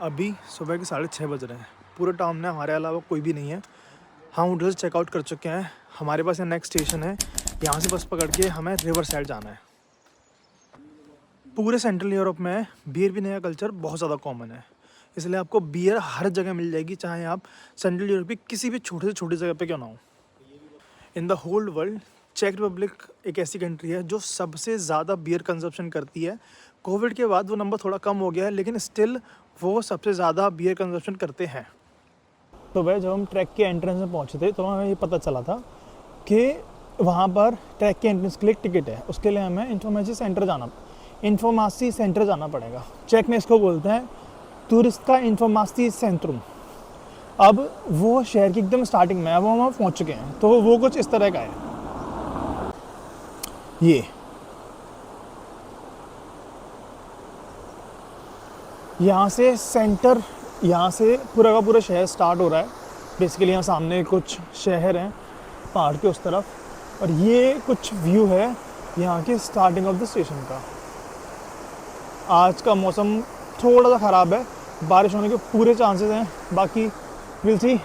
अभी सुबह के 6:30 बज रहे हैं। पूरे टाउन में हमारे अलावा कोई भी नहीं है। हम होटल से चेकआउट कर चुके हैं। हमारे पास यहाँ नेक्स्ट स्टेशन है, यहाँ से बस पकड़ के हमें रिवर साइड जाना है। पूरे सेंट्रल यूरोप में बियर पीने का कल्चर बहुत ज़्यादा कॉमन है, इसलिए आपको बियर हर जगह मिल जाएगी, चाहे आप सेंट्रल यूरोप की किसी भी छोटे से छोटी जगह पे क्यों ना हो। इन द होल वर्ल्ड चेक रिपब्लिक एक ऐसी कंट्री है जो सबसे ज़्यादा बियर कंजप्शन करती है। कोविड के बाद वो नंबर थोड़ा कम हो गया है, लेकिन स्टिल वो सबसे ज़्यादा बियर कंजप्शन करते हैं। तो वह जब हम ट्रैक के एंट्रेंस में पहुँचे थे तो हमें ये पता चला था कि वहाँ पर ट्रैक के एंट्रेंस के लिए टिकट है। उसके लिए हमें इन्फॉर्मेसी सेंटर जाना पड़ेगा। चेक में इसको बोलते हैं टूरिस्टका इन्फॉर्मेसी सेंट्रुम। अब वो शहर की एकदम स्टार्टिंग में, अब हम वहाँ पहुँच चुके हैं। तो वो कुछ इस तरह का है। ये यहाँ से पूरा का पूरा शहर स्टार्ट हो रहा है। बेसिकली यहाँ सामने कुछ शहर हैं पहाड़ के उस तरफ, और ये कुछ व्यू है यहाँ के स्टार्टिंग ऑफ द स्टेशन का। आज का मौसम थोड़ा सा ख़राब है, बारिश होने के पूरे चांसेस हैं। बाकी विल सी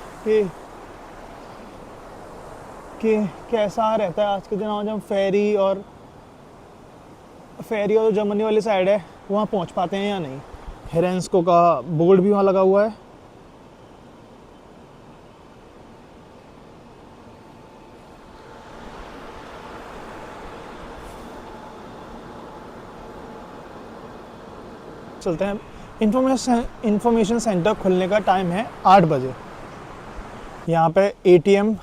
कि कैसा रहता है आज के दिन। आज हम फेरी और जो जर्मनी वाली साइड है वहाँ पहुँच पाते हैं या नहीं। हेरेंस्को का बोर्ड भी वहाँ लगा हुआ है। चलते हैं। इंफॉर्मेशन सेंटर खुलने का टाइम है 8 बजे। यहाँ पे एटीएम,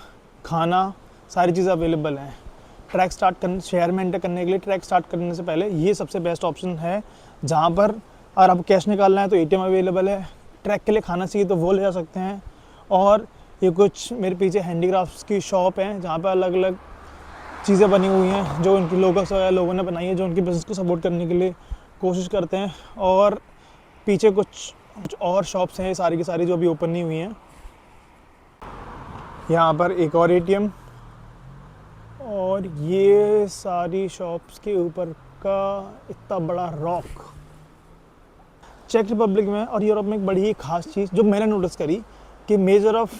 खाना, सारी चीज़ें अवेलेबल हैं। ट्रैक स्टार्ट करने, शहर में एंटर करने के लिए ट्रैक स्टार्ट करने से पहले ये सबसे बेस्ट ऑप्शन है, जहाँ पर अगर आपको कैश निकालना है तो एटीएम अवेलेबल है। ट्रैक के लिए खाना चाहिए तो वो ले जा सकते हैं। और ये कुछ मेरे पीछे हैंडीक्राफ्ट्स की शॉप है, जहाँ पर अलग अलग चीज़ें बनी हुई हैं जो उनकी लोगों ने बनाई है, जो उनकी बिज़नेस को सपोर्ट करने के लिए कोशिश करते हैं। और पीछे कुछ और शॉप्स हैं, सारी की सारी जो अभी ओपन नहीं हुई हैं। यहाँ पर एक और एटीएम, और ये सारी शॉप्स के ऊपर का इतना बड़ा रॉक। चेक रिपब्लिक में और यूरोप में एक बड़ी ही खास चीज़ जो मैंने नोटिस करी कि मेजर ऑफ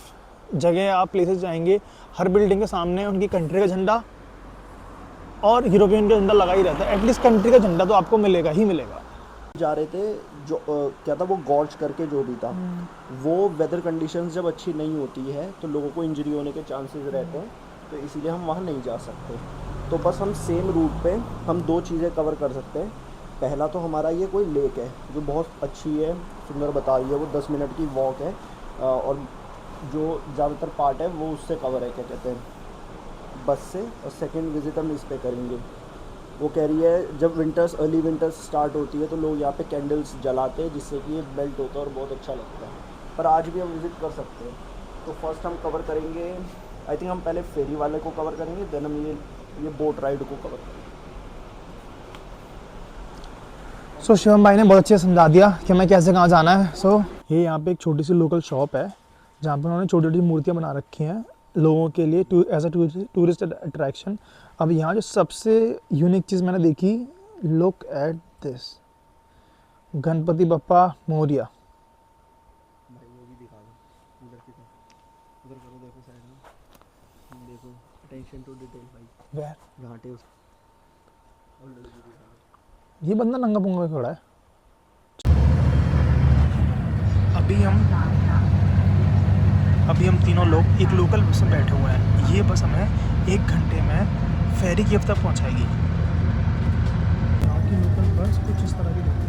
जगह आप प्लेसेस जाएंगे, हर बिल्डिंग के सामने उनकी कंट्री का झंडा और यूरोपियन का झंडा लगा ही रहता है। एटलीस्ट कंट्री का झंडा तो आपको मिलेगा ही मिलेगा। जा रहे थे जो क्या था वो गॉर्ज करके जो भी था, वो वेदर कंडीशंस जब अच्छी नहीं होती है तो लोगों को इंजरी होने के चांसेस रहते हैं, तो इसीलिए हम वहाँ नहीं जा सकते। तो बस हम सेम रूट पे हम 2 चीज़ें कवर कर सकते हैं। पहला तो हमारा ये कोई लेक है जो बहुत अच्छी है, सुंदर बता रही है, वो 10 मिनट की वॉक है, और जो ज़्यादातर पार्ट है वो उससे कवर है, क्या कहते हैं, बस से। और सेकंड विज़िट हम इस पे करेंगे। वो कह रही है जब अर्ली विंटर्स स्टार्ट होती है तो लोग यहाँ पे कैंडल्स जलाते हैं, जिससे कि ये मेल्ट होता है और बहुत अच्छा लगता है। पर आज भी हम विज़िट कर सकते हैं। तो फर्स्ट हम कवर करेंगे, आई थिंक हम पहले फेरी वाले को कवर करेंगे, देन हम ये बोट राइड को कवर करेंगे। सो शिवम भाई ने बहुत अच्छे से समझा दिया कि हमें कैसे कहाँ जाना है। सो ये यहाँ पे एक छोटी सी लोकल शॉप है, जहाँ पर उन्होंने छोटी छोटी मूर्तियाँ बना रखी हैं लोगों के लिए एज अ टूरिस्ट अट्रैक्शन। अब यहाँ जो सबसे यूनिक चीज़ मैंने देखी, look at this, Ganpati Bappa Morya. भाई वो भी दिखा दो, उधर की तरफ, उधर करो, देखो साइड में, देखो, अटेंशन टू डिटेल भाई। वेयर घाटे उस ये बंदा नंगा पुंगा खड़ा है। अभी हम तीनों लोग एक लोकल बस में बैठे हुए हैं। ये बस हमें 1 घंटे में फेरी की तक पहुंचाएगी। यहाँ की लोकल बस कुछ इस तरह की दिखती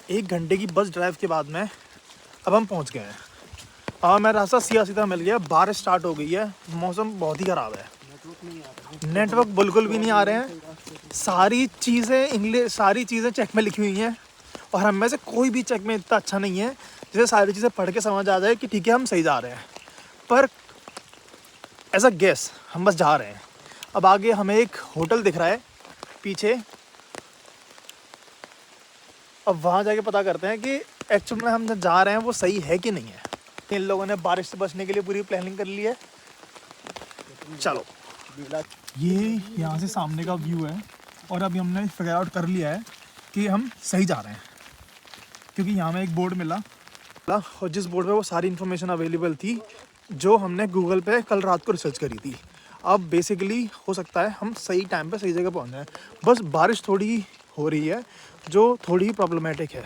है। 1 घंटे की बस ड्राइव के बाद में अब हम पहुंच गए हैं। अब मेरा रास्ता सीधा मिल गया। बारिश स्टार्ट हो गई है, मौसम बहुत ही ख़राब है, नेटवर्क बिल्कुल भी नहीं आ रहे हैं। सारी चीज़ें चेक में लिखी हुई हैं, और हम में से कोई भी चेक में इतना अच्छा नहीं है जिसे सारी चीज़ें पढ़ के समझ आ जाए कि ठीक है हम सही जा रहे हैं। पर एज अ गेस हम बस जा रहे हैं। अब आगे हमें एक होटल दिख रहा है पीछे, अब वहाँ जाके पता करते हैं कि एक्चुअल में हम जब जा रहे हैं वो सही है कि नहीं है। इन लोगों ने बारिश से बचने के लिए पूरी प्लानिंग कर ली है। चलो, ये यहाँ से सामने का व्यू है। और अभी हमने फिगर आउट कर लिया है कि हम सही जा रहे हैं, क्योंकि यहाँ में एक बोर्ड मिला और जिस बोर्ड पे वो सारी इन्फॉर्मेशन अवेलेबल थी जो हमने गूगल पे कल रात को रिसर्च करी थी। अब बेसिकली हो सकता है हम सही टाइम पे सही जगह पहुँच जाएँ। बस बारिश थोड़ी हो रही है जो थोड़ी प्रॉब्लमेटिक है,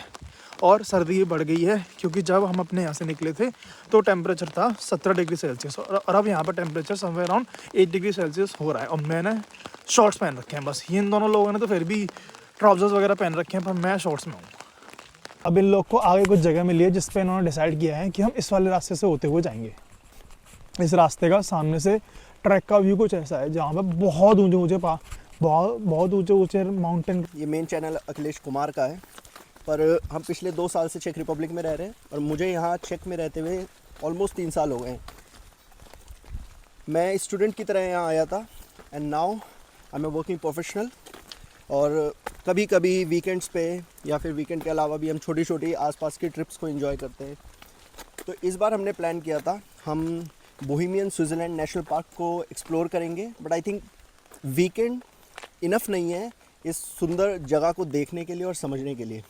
और सर्दी बढ़ गई है क्योंकि जब हम अपने यहाँ से निकले थे तो टेम्परेचर था 17 डिग्री सेल्सियस और अब यहाँ पर temperature somewhere around 8 degree Celsius हो रहा है। और मैंने शॉर्ट्स पहन रखे हैं, बस ये इन दोनों लोगों ने तो फिर भी ट्राउजर्स वगैरह पहन रखे हैं, पर मैं शॉर्ट्स में हूँ। अब इन लोग को आगे कुछ जगह मिली है जिस पे इन्होंने डिसाइड किया है कि हम इस वाले रास्ते से होते हुए जाएंगे। इस रास्ते का सामने से ट्रैक का व्यू कुछ ऐसा है जहाँ पर बहुत ऊंचे बहुत ऊंचे माउंटेन। ये मेन चैनल अखिलेश कुमार का है, पर हम पिछले 2 साल से चेक रिपब्लिक में रह रहे हैं और मुझे यहाँ चेक में रहते हुए ऑलमोस्ट 3 साल हो गए हैं। मैं स्टूडेंट की तरह यहाँ आया था and now I am a working professional. और कभी कभी वीकेंड्स पे या फिर वीकेंड के अलावा भी हम छोटी छोटी आसपास की ट्रिप्स को एंजॉय करते हैं। तो इस बार हमने प्लान किया था हम बोहेमियन स्विट्ज़रलैंड नेशनल पार्क को एक्सप्लोर करेंगे, but I think weekend enough नहीं है इस सुंदर जगह को देखने के लिए और समझने के लिए।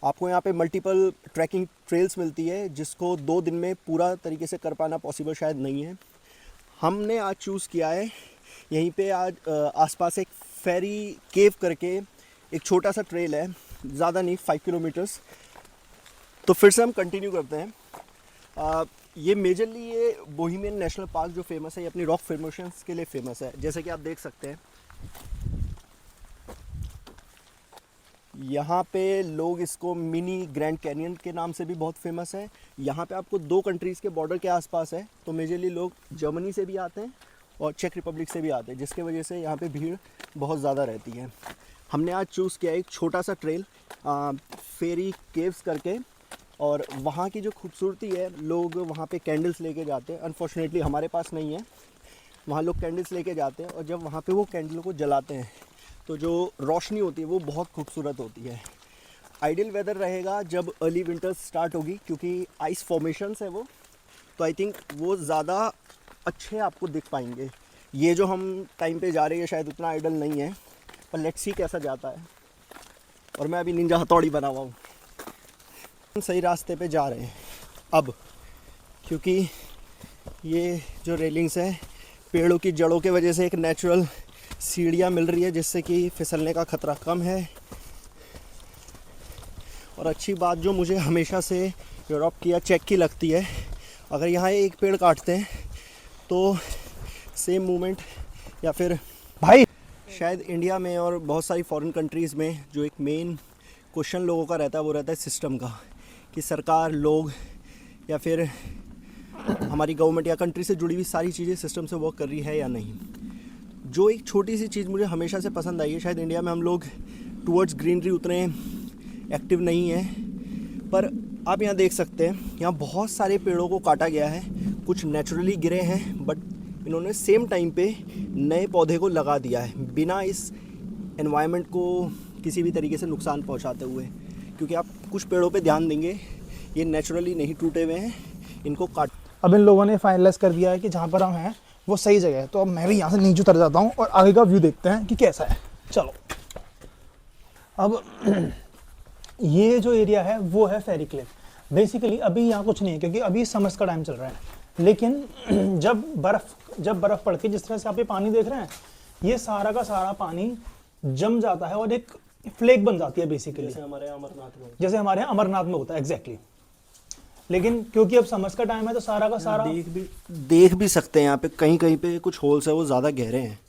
आपको यहाँ पे मल्टीपल ट्रैकिंग ट्रेल्स मिलती है जिसको 2 दिन में पूरा तरीके से कर पाना पॉसिबल शायद नहीं है। हमने आज चूज़ किया है यहीं पे आज आसपास एक फेरी केव करके एक छोटा सा ट्रेल है, ज़्यादा नहीं 5 किलोमीटर्स। तो फिर से हम कंटिन्यू करते हैं। ये मेजरली ये बोहेमियन नेशनल पार्क जो फेमस है ये अपनी रॉक फॉर्मेशंस के लिए फेमस है। जैसे कि आप देख सकते हैं यहाँ पे लोग इसको मिनी ग्रैंड कैनियन के नाम से भी बहुत फेमस है। यहाँ पे आपको 2 कंट्रीज़ के बॉर्डर के आसपास है, तो मेजरली लोग जर्मनी से भी आते हैं और चेक रिपब्लिक से भी आते हैं, जिसके वजह से यहाँ पे भीड़ बहुत ज़्यादा रहती है। हमने आज चूज़ किया एक छोटा सा ट्रेल फेरी केव्स करके, और वहाँ की जो खूबसूरती है लोग वहाँ पे कैंडल्स लेके जाते हैं। अनफॉर्चुनेटली हमारे पास नहीं है, वहाँ लोग कैंडल्स लेके जाते हैं और जब वहाँ पे वो कैंडल को जलाते हैं तो जो रोशनी होती है वो बहुत खूबसूरत होती है। आइडियल वेदर रहेगा जब अर्ली विंटर स्टार्ट होगी, क्योंकि आइस फॉर्मेशंस है वो, तो आई थिंक वो ज़्यादा अच्छे आपको दिख पाएंगे। ये जो हम टाइम पे जा रहे हैं शायद उतना आइडियल नहीं है, पर लेट्स सी कैसा जाता है। और मैं अभी निंजा हथौड़ी बना हुआ हूँ। हम सही रास्ते पे जा रहे हैं अब, क्योंकि ये जो रेलिंग्स है पेड़ों की जड़ों के वजह से एक नेचुरल सीढ़ियाँ मिल रही है जिससे कि फिसलने का ख़तरा कम है। और अच्छी बात जो मुझे हमेशा से यूरोप की या चेक की लगती है, अगर यहाँ एक पेड़ काटते हैं तो सेम मूवमेंट या फिर भाई शायद इंडिया में और बहुत सारी फॉरेन कंट्रीज़ में जो एक मेन क्वेश्चन लोगों का रहता है वो रहता है सिस्टम का, कि सरकार, लोग या फिर हमारी गवर्नमेंट या कंट्री से जुड़ी हुई सारी चीज़ें सिस्टम से वर्क कर रही है या नहीं। जो एक छोटी सी चीज़ मुझे हमेशा से पसंद आई है, शायद इंडिया में हम लोग टूवर्ड्स ग्रीनरी उतने एक्टिव नहीं है, पर आप यहाँ देख सकते हैं यहाँ बहुत सारे पेड़ों को काटा गया है। कुछ नेचुरली गिरे हैं बट इन्होंने सेम टाइम पे नए पौधे को लगा दिया है बिना इस एनवायरनमेंट को किसी भी तरीके से नुकसान पहुँचाते हुए। क्योंकि आप कुछ पेड़ों पे ध्यान देंगे ये नेचुरली नहीं टूटे हुए हैं, इनको काट। अब इन लोगों ने फाइनलाइज कर दिया है कि जहाँ पर हम हैं वो सही जगह है, तो अब मैं भी यहाँ से नीचे उतर जाता हूँ और आगे का व्यू देखते हैं कि कैसा है। चलो अब ये जो एरिया है वो है फेरी क्लिफ। बेसिकली अभी यहाँ कुछ नहीं है क्योंकि अभी समर्स का टाइम चल रहा है, लेकिन जब बर्फ़ पड़ती है, जिस तरह से आप ये पानी देख रहे हैं, ये सारा का सारा पानी जम जाता है और एक फ्लेक बन जाती है बेसिकली, जैसे हमारे यहाँ अमरनाथ में होता है एग्जैक्टली। लेकिन क्योंकि अब समर्स का टाइम है तो सारा का सारा देख भी सकते हैं यहाँ पे कहीं कहीं पे कुछ होल्स है वो ज़्यादा गहरे हैं,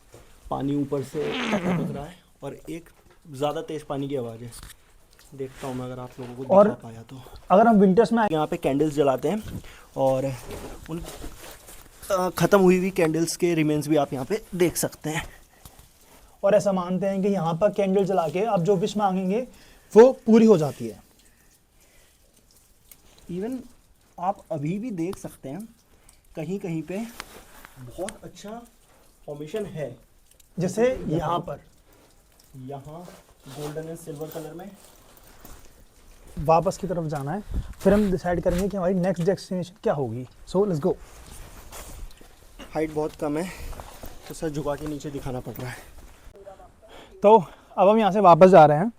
पानी ऊपर से टपक रहा है और एक ज़्यादा तेज़ पानी की आवाज़ है। देखता हूँ मैं अगर आप लोगों को दिखा पाया तो। अगर हम विंटर्स में यहाँ पे कैंडल्स जलाते हैं और उन ख़त्म हुई हुई कैंडल्स के रिमेन्स भी आप यहाँ पे देख सकते हैं। और ऐसा मानते हैं कि यहाँ पर कैंडल जला के आप जो विश मांगेंगे वो पूरी हो जाती है। इवन आप अभी भी देख सकते हैं कहीं कहीं पे बहुत अच्छा फॉर्मेशन है, जैसे यहाँ गोल्डन एंड सिल्वर कलर में। वापस की तरफ जाना है, फिर हम डिसाइड करेंगे कि हमारी नेक्स्ट डेस्टिनेशन क्या होगी। So let's go. हाइट बहुत कम है तो सर झुका के नीचे दिखाना पड़ रहा है। तो अब हम यहाँ से वापस जा रहे हैं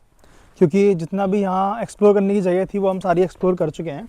क्योंकि जितना भी यहाँ एक्सप्लोर करने की जगह थी वो हम सारी एक्सप्लोर कर चुके हैं।